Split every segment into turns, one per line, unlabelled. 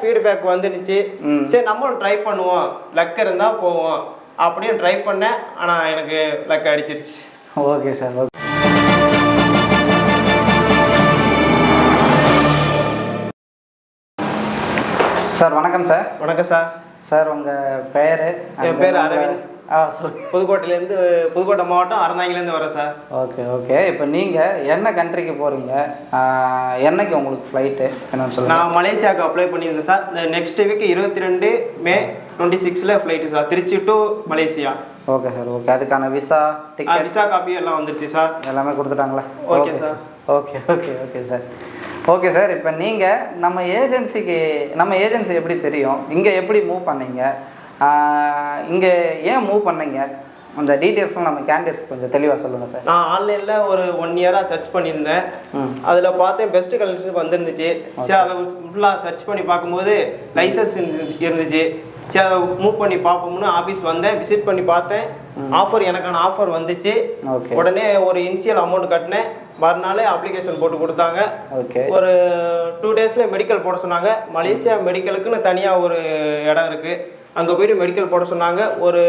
Feedback வந்துடுச்சு. சரி நம்மளும் ட்ரை பண்ணுவோம், லக் இருந்தால் போவோம் அப்படின்னு ட்ரை பண்ணேன். ஆனால் எனக்கு லக் அடிச்சிருச்சு.
Okay sir. Okay sir. வணக்கம் சார்.
வணக்கம் சார்.
சார் உங்கள் பேர்?
என் பேர் அரவிந்த். புதுக்கோட்டையிலேருந்து, புதுக்கோட்டை மாவட்டம் அறந்தாங்கிலேருந்து வரேன் சார்.
Okay okay. இப்போ நீங்கள் என்ன கண்ட்ரிக்கு போகிறீங்க, என்னைக்கு உங்களுக்கு ஃப்ளைட்டு என்னன்னு சொல்லுங்கள்.
நான் மலேசியாவுக்கு அப்ளை பண்ணியிருந்தேன் சார். இந்த next week 22 May 26 flight sir, Trichy to Malaysia.
Okay sir. Okay. அதுக்கான விசா டிக்கெட்
விசா காப்பி எல்லாம் வந்துருச்சு சார்.
எல்லாமே கொடுத்துட்டாங்களா?
Okay sir.
Okay okay okay sir. Okay sir. இப்போ நீங்கள் நம்ம ஏஜென்சி எப்படி தெரியும், இங்கே எப்படி மூவ் பண்ணீங்க, இங்கே ஏன் மூவ் பண்ணீங்க, அந்த டீட்டெயில்ஸ்லாம் நம்ம கேண்டிடேட்ஸ் கொஞ்சம் தெளிவாக சொல்லுங்கள் சார்.
நான் ஆன்லைனில் ஒரு 1 இயராக சர்ச் பண்ணியிருந்தேன். அதில் பார்த்தேன் பெஸ்ட்டு கலெக்ஷன் வந்துருந்துச்சு. சரி அதை ஃபுல்லாக சர்ச் பண்ணி பார்க்கும்போது லைசன்ஸ் இருந்துச்சு. சரி அதை மூவ் பண்ணி பார்ப்போம்னு ஆஃபீஸ் வந்தேன், விசிட் பண்ணி பார்த்தேன். எனக்கான ஆஃபர் வந்துச்சு. உடனே ஒரு இனிஷியல் அமௌண்ட் கட்டினேன். மறுநாளே அப்ளிகேஷன் போட்டு கொடுத்தாங்க. ஒரு 2 டேஸில் மெடிக்கல் போட சொன்னாங்க. மலேசியா மெடிக்கலுக்குன்னு தனியாக ஒரு இடம் இருக்குது, அங்கே போய்ட்டு மெடிக்கல் போட சொன்னாங்க. ஒரு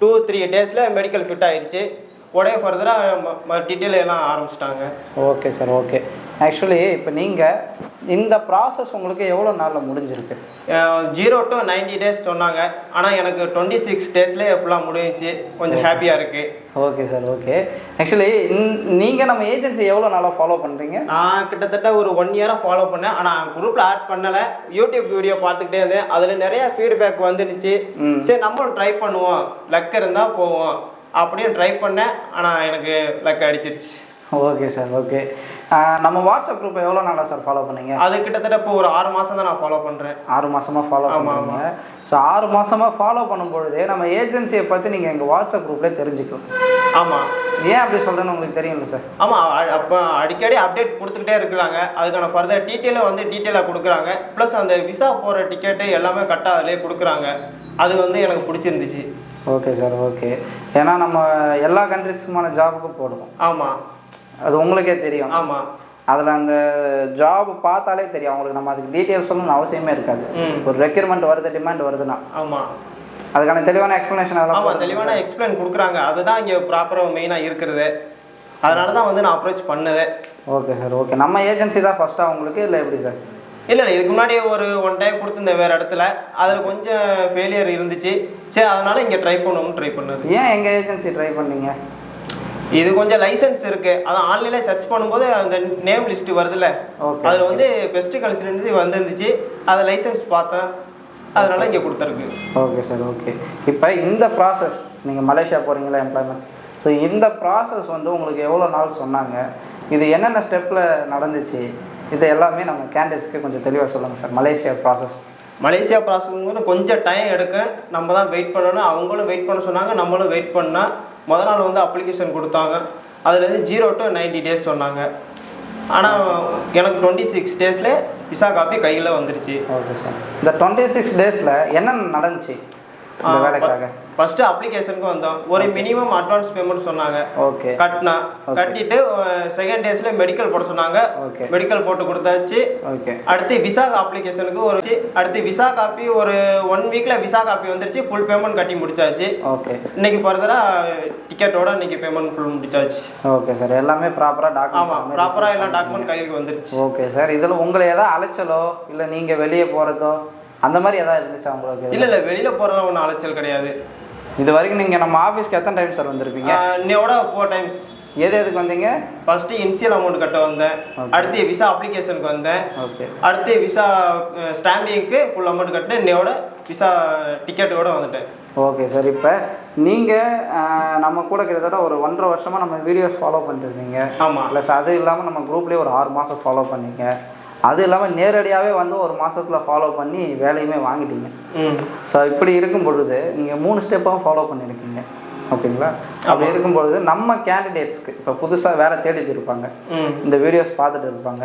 2-3 டேஸில் மெடிக்கல் ஃபிட் ஆகிடுச்சு. உடனே ஃபர்தராக டீட்டெயில் எல்லாம் ஆரம்பிச்சிட்டாங்க.
Okay sir. ஓகே. ஆக்சுவலி இப்போ நீங்கள் இந்த ப்ராசஸ் உங்களுக்கு எவ்வளோ நாளில் முடிஞ்சிருக்கு?
0 to 90 டேஸ் சொன்னாங்க. ஆனால் எனக்கு 26 டேஸ்லேயே ஃபுல்லாக முடிஞ்சிச்சு. கொஞ்சம் ஹாப்பியாக இருக்குது.
Okay sir. ஓகே. ஆக்சுவலி நீங்கள் நம்ம ஏஜென்சி எவ்வளோ நாளாக ஃபாலோ பண்ணுறீங்க?
நான் கிட்டத்தட்ட ஒரு 1 இயராக ஃபாலோ பண்ணேன். ஆனால் குரூப்பில் ஆட் பண்ணலை, யூடியூப் வீடியோ பார்த்துக்கிட்டே இருந்தேன். அதில் நிறையா ஃபீட்பேக் வந்துடுச்சு. சரி நம்மளும் ட்ரை பண்ணுவோம், லக் இருந்தால் போவோம் அப்படின்னு ட்ரை பண்ணேன். ஆனால் எனக்கு லக் அடிச்சிருச்சு.
Okay sir. ஓகே. நம்ம வாட்ஸ்அப் குரூப்பை எவ்வளோ நாளாக சார் ஃபாலோ பண்ணீங்க?
அது கிட்டத்தட்ட இப்போ ஒரு 6 மாதம் தான் நான் ஃபாலோ பண்ணுறேன்.
6 மாதமாக ஃபாலோ பண்ணுவாங்க. ஸோ 6 மாதமாக ஃபாலோ பண்ணும்பொழுதே நம்ம ஏஜென்சியை பற்றி நீங்கள் எங்கள் வாட்ஸ்அப் குரூப்லேயே தெரிஞ்சுக்கலாம்.
ஆமாம்.
ஏன் அப்படி சொல்கிறேன்னு உங்களுக்கு தெரியும்ல சார்?
ஆமாம். அப்போ அடிக்கடி அப்டேட் கொடுத்துக்கிட்டே இருக்கிறாங்க. அதுக்கான ஃபர்தர் டீட்டெயிலாக கொடுக்குறாங்க. ப்ளஸ் அந்த விசா போகிற டிக்கெட்டு எல்லாமே கரெக்டாக அதிலே கொடுக்குறாங்க. அது எனக்கு பிடிச்சிருந்துச்சு.
Okay sir. ஓகே. ஏன்னா நம்ம எல்லா கண்ட்ரிஸுமான ஜாபுக்கும் போடுவோம்.
ஆமாம்.
அது உங்களுக்கே தெரியும்.
ஆமாம்.
அதில் அந்த ஜாப் பார்த்தாலே தெரியும் அவங்களுக்கு. நம்ம அதுக்கு டீட்டெயில்ஸ் சொல்லணும்னு அவசியமே இருக்காது. ஒரு ரெக்யூர்மெண்ட் வருது, டிமாண்ட் வருதுன்னா
ஆமாம்
அதுக்கான தெளிவான எக்ஸ்ப்ளனேஷன் அதெல்லாம்.
ஆமாம், தெளிவான எக்ஸ்பிளைன் கொடுக்குறாங்க. அதுதான் இங்கே ப்ராப்பராக மெயினாக இருக்கிறது. அதனால தான் நான் அப்ரோச் பண்ணது.
Okay sir. ஓகே. நம்ம ஏஜென்சி தான் ஃபஸ்ட்டாக உங்களுக்கு இல்லை எப்படி சார்?
இல்லை இதுக்கு முன்னாடி ஒரு 1 டைம் கொடுத்துருந்தேன் வேறு இடத்துல. அதில் கொஞ்சம் ஃபெயிலியர் இருந்துச்சு. சரி அதனால் இங்கே ட்ரை பண்ணுது.
ஏன் எங்கள் ஏஜென்சி ட்ரை பண்ணீங்க?
இது கொஞ்சம் லைசன்ஸ் இருக்குது. அதான் ஆன்லைனில் சர்ச் பண்ணும்போது அந்த நேம் லிஸ்ட்டு வருதுல்ல, அதில் பெஸ்ட்டு கலெக்ஷன் வந்துருந்துச்சு. அதை லைசன்ஸ் பார்த்தேன், அதனால் இங்கே கொடுத்துருக்கு.
Okay sir. ஓகே. இப்போ இந்த ப்ராசஸ் நீங்கள் மலேசியா போகிறீங்களா எம்ப்ளாய்மெண்ட், ஸோ இந்த ப்ராசஸ் உங்களுக்கு எவ்வளோ நாள் சொன்னாங்க, இது என்னென்ன ஸ்டெப்பில் நடந்துச்சு, இது எல்லாமே நம்ம கேண்டிடேட்ஸ்க்கு கொஞ்சம் தெளிவாக சொல்லுங்கள் சார். மலேசியா ப்ராசஸ்ங்கிறது
கொஞ்சம் டைம் எடுக்கும். நம்ம தான் வெயிட் பண்ணணும். அவங்களும் வெயிட் பண்ண சொன்னாங்க, நம்மளும் வெயிட் பண்ணால். முதல் நாள் அப்ளிகேஷன் கொடுத்தாங்க. அதுலேருந்து 0 to 90 டேஸ் சொன்னாங்க. ஆனால் எனக்கு 26 டேஸில் விசா காப்பி கையில் வந்துருச்சு.
Okay sir. இந்த 26 டேஸில் என்னென்ன நடந்துச்சு வேலைக்காக?
ஃபர்ஸ்ட் அப்ளிகேஷனுக்கு வந்தோம். ஒரு மினிமம் அட்வான்ஸ் பேமெண்ட் சொன்னாங்க.
ஓகே.
கட்டிட்டு செகண்ட் டேஸ்ல மெடிக்கல் போட சொன்னாங்க. மெடிக்கல் போட்டு கொடுத்தாச்சு.
ஓகே. அடுத்து
விசா அப்ளிகேஷனுக்கு அடுத்து விசா காப்பி ஒரு 1 வீக்ல விசா காப்பி வந்துருச்சு. ஃபுல் பேமெண்ட் கட்டி முடிச்சாச்சு.
ஓகே.
இன்னைக்கு ஃபர்தரா டிக்கெட்டோட இன்னைக்கு பேமெண்ட் ஃபுல் முடிச்சாச்சு.
Okay sir. எல்லாமே ப்ராப்பரா டாக்குமெண்ட்?
ஆமா, ப்ராப்பரா எல்லா டாக்குமெண்ட் கைக்கு வந்துருச்சு.
Okay sir. இதுல உங்களை ஏதாவது அலைச்சலோ இல்ல நீங்க வெளியே போறதோ அந்த மாதிரி ஏதாவது இருந்துச்சா உங்களுக்கு?
இல்ல வெளியில போறதுல ஒன்றும் அலைச்சல் கிடையாது.
இது வரைக்கும் நீங்கள் நம்ம ஆஃபீஸ்க்கு எத்தனை டைம் சார் வந்திருப்பீங்க?
இன்னையோட 4 டைம்ஸ்.
எதுக்கு வந்தீங்க?
ஃபர்ஸ்ட் இனிஷியல் அமௌண்ட் கட்ட வந்தேன். அடுத்து விசா அப்ளிகேஷனுக்கு வந்தேன்.
ஓகே. அடுத்து
விசா ஸ்டாம்பிங்க்கு ஃபுல் அமௌண்ட் கட்டினேன். இன்னையோட விசா டிக்கெட்டோட வந்துட்டேன்.
Okay sir. இப்போ நீங்கள் நம்ம கூட கிட்டத்தட்ட ஒரு 1.5 வருஷமாக நம்ம வீடியோஸ் ஃபாலோ பண்ணிருக்கீங்க.
ஆமாம்.
ப்ளஸ் அது இல்லாமல் நம்ம குரூப்லேயே ஒரு 6 மாதம் ஃபாலோ பண்ணிங்க. அது இல்லாமல் நேரடியாகவே ஒரு மாதத்தில் ஃபாலோ பண்ணி வேலையுமே வாங்கிட்டீங்க. ஸோ இப்படி இருக்கும் பொழுது நீங்கள் 3 ஸ்டெப்பாகவும் ஃபாலோ பண்ணியிருக்கீங்க. ஓகேங்களா? அப்படி இருக்கும் பொழுது நம்ம கேண்டிடேட்ஸ்க்கு இப்போ புதுசாக வேலை தேடிட்டு இருப்பாங்க, இந்த வீடியோஸ் பார்த்துட்டு இருப்பாங்க,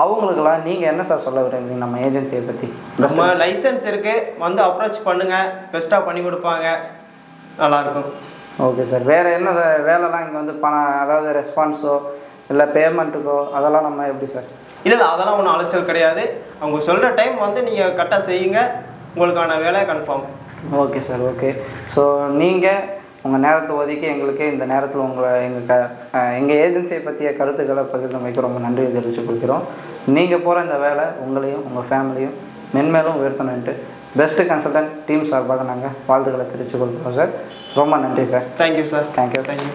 அவங்களுக்குலாம் நீங்கள் என்ன சார் சொல்ல விரும்புறீங்க நம்ம ஏஜென்சியை பற்றி?
நம்ம லைசன்ஸ் இருக்குது, அப்ரோச் பண்ணுங்கள், பெஸ்ட்டாக பண்ணி கொடுப்பாங்க, நல்லாயிருக்கும்.
Okay sir. வேறு என்ன வேலைலாம் இங்கே பணம், அதாவது ரெஸ்பான்ஸோ இல்லை பேமெண்ட்டுக்கோ அதெல்லாம் நம்ம எப்படி சார்?
இல்லை அதெல்லாம் ஒன்றும் அலைச்சல் கிடையாது. அவங்க சொல்கிற டைம் வந்து நீங்கள் கரெக்டாக செய்யுங்க, உங்களுக்கான வேலை confirm.
Okay sir, okay. So நீங்கள் உங்கள் நேரத்தை ஒதுக்கி எங்களுக்கு இந்த நேரத்தில் எங்கள் ஏஜென்சியை பற்றிய கருத்துக்களை பகிர்ந்தமைக்கு ரொம்ப நன்றி தெரிவித்து கொடுக்குறோம். நீங்கள் போகிற இந்த வேலை உங்களையும் உங்கள் ஃபேமிலியும் மென்மேலும் உயர்த்தணுன்ட்டு பெஸ்ட்டு கன்சல்டன்ட் டீம் சார்பாக நாங்கள் வாழ்த்துக்களை தெரிவித்து கொடுக்குறோம் சார். ரொம்ப நன்றி sir.
Thank you sir.
Thank you.
Thank you.